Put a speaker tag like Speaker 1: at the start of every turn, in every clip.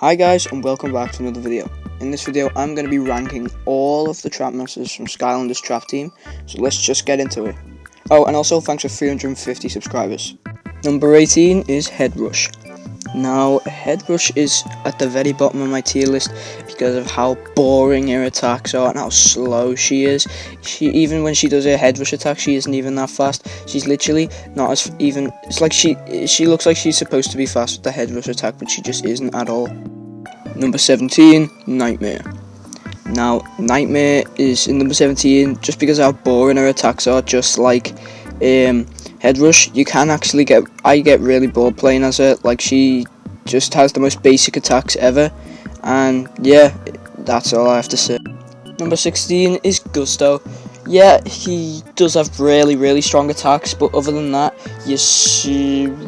Speaker 1: Hi guys, and welcome back to another video. In this video I'm going to be ranking all of the trap masters from Skylanders trap team, so let's just get into it. Oh, and also thanks for 350 subscribers. Number 18 is Head Rush. Now, Head Rush is at the very bottom of my tier list because of how boring her attacks are and how slow she is. Even when she does her Head Rush attack, she isn't even that fast. She's literally not as even. It's like she looks like she's supposed to be fast with the Head Rush attack, but she just isn't at all. Number 17, Nightmare. Now, Nightmare is in number 17 just because of how boring her attacks are, just like Head Rush. You can actually I get really bored playing as her. Like, she just has the most basic attacks ever, and yeah, that's all I have to say. Number 16 is Gusto. Yeah, he does have really strong attacks, but other than that, he's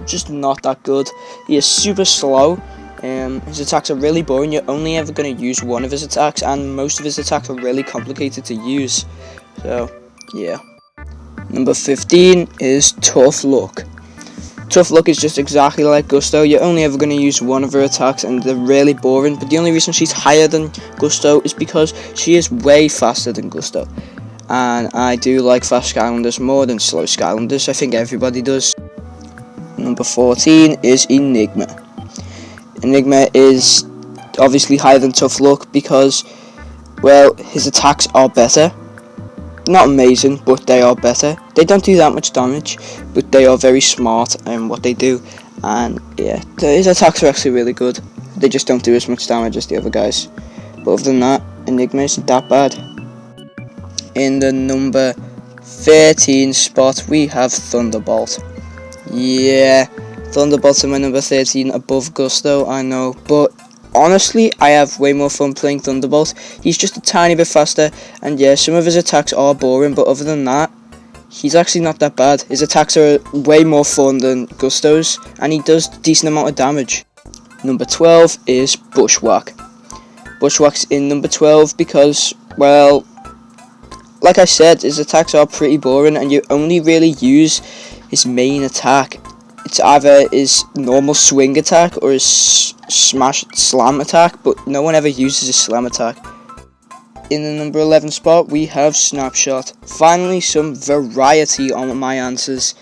Speaker 1: just not that good. He is super slow. His attacks are really boring. You're only ever going to use one of his attacks, and most of his attacks are really complicated to use. So, yeah. Number 15 is Tough Luck. Tough Luck is just exactly like Gusto. You're only ever going to use one of her attacks, and they're really boring. But the only reason she's higher than Gusto is because she is way faster than Gusto. And I do like fast Skylanders more than slow Skylanders. I think everybody does. Number 14 is Enigma. Enigma is obviously higher than Tough Luck because, well, his attacks are better. Not amazing, but they are better. They don't do that much damage, but they are very smart in what they do. And yeah, his attacks are actually really good. They just don't do as much damage as the other guys. But other than that, Enigma isn't that bad. In the number 13 spot, we have Thunderbolt. Yeah, Thunderbolt's in my number 13 above Gusto, I know, but honestly, I have way more fun playing Thunderbolt. He's just a tiny bit faster, and yeah, some of his attacks are boring, but other than that, he's actually not that bad. His attacks are way more fun than Gusto's, and he does a decent amount of damage. Number 12 is Bushwhack. Bushwhack's in number 12 because, well, like I said, his attacks are pretty boring, and you only really use his main attack. It's either his normal swing attack or his slam attack, but no one ever uses his slam attack. In the number 11 spot, we have Snapshot. Finally, some variety on my answers.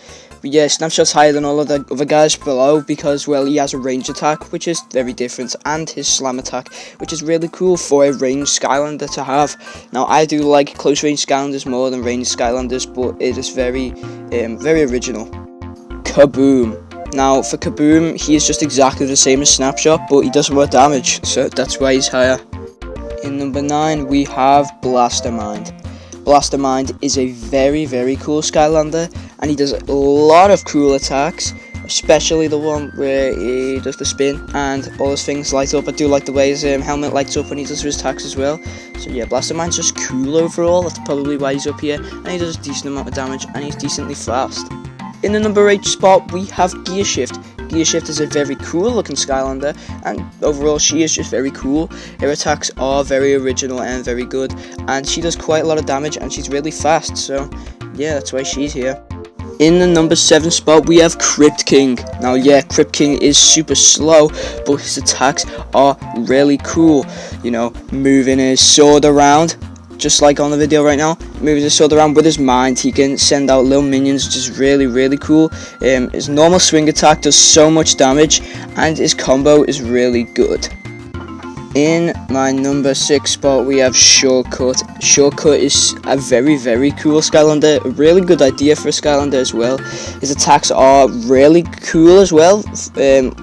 Speaker 1: But yeah, Snapshot's higher than all of the other guys below because, well, he has a range attack, which is very different, and his slam attack, which is really cool for a ranged Skylander to have. Now, I do like close range Skylanders more than ranged Skylanders, but it is very original. Kaboom. Now, for Kaboom, he is just exactly the same as Snapshot, but he does more damage, so that's why he's higher. In number 9, we have Blastermind. Blastermind is a very cool Skylander, and he does a lot of cool attacks, especially the one where he does the spin and all his things light up. I do like the way his helmet lights up when he does his attacks as well. So yeah, Blastermind's just cool overall. That's probably why he's up here, and he does a decent amount of damage, and he's decently fast. In the number 8 spot, we have Gear Shift. Gear Shift is a very cool looking Skylander, and overall she is just very cool. Her attacks are very original and very good, and she does quite a lot of damage, and she's really fast, so yeah, that's why she's here. In the number 7 spot, we have Crypt King. Now yeah, Crypt King is super slow, but his attacks are really cool. You know, moving his sword around, just like on the video right now, moves his sword around with his mind. He can send out little minions, which is really cool. His normal swing attack does so much damage, and his combo is really good. In my number 6 spot, we have Shortcut. Shortcut is a very cool Skylander, a really good idea for a Skylander as well. His attacks are really cool as well,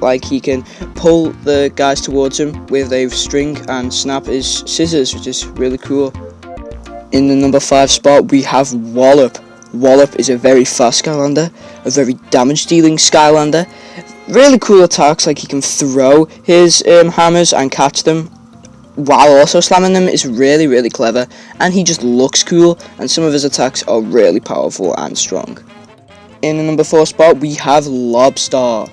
Speaker 1: like he can pull the guys towards him with a string and snap his scissors, which is really cool. In the number 5 spot, we have Wallop. Wallop is a very fast Skylander, a very damage-dealing Skylander. Really cool attacks, like he can throw his hammers and catch them while also slamming them. Is really clever, and he just looks cool, and some of his attacks are really powerful and strong. In the number 4 spot, we have Lobstar.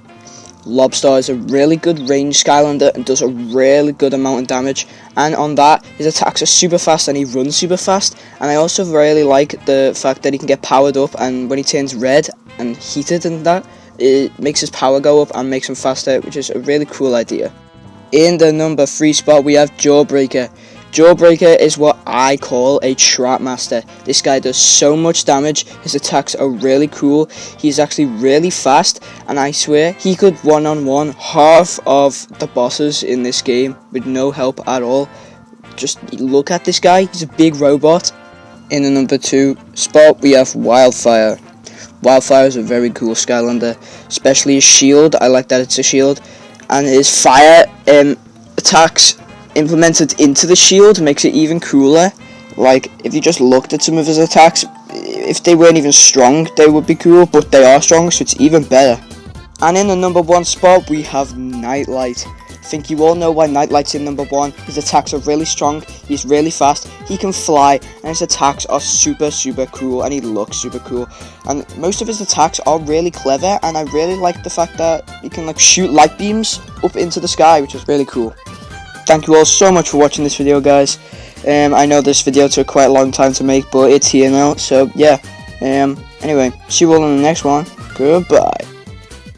Speaker 1: Lobstar is a really good range Skylander and does a really good amount of damage, and on that, his attacks are super fast and he runs super fast, and I also really like the fact that he can get powered up, and when he turns red and heated and that, it makes his power go up and makes him faster, which is a really cool idea. In the number 3 spot, we have Jawbreaker. Jawbreaker is what I call a trap master. This guy does so much damage, his attacks are really cool, he's actually really fast, and I swear he could one-on-one half of the bosses in this game with no help at all. Just look at this guy, he's a big robot. In the number 2 spot, we have Wildfire. Wildfire is a very cool Skylander, especially his shield. I like that it's a shield, and his fire attacks implemented into the shield makes it even cooler. Like, if you just looked at some of his attacks, if they weren't even strong, they would be cool, but they are strong, so it's even better. And in the number 1 spot, we have Nightlight. I think you all know why Nightlight's in number 1. His attacks are really strong, he's really fast, he can fly, and his attacks are super cool, and he looks super cool. And most of his attacks are really clever, and I really like the fact that he can like shoot light beams up into the sky, which is really cool. Thank you all so much for watching this video, guys. I know this video took quite a long time to make, but it's here now, so yeah. Anyway, see you all in the next one. Goodbye.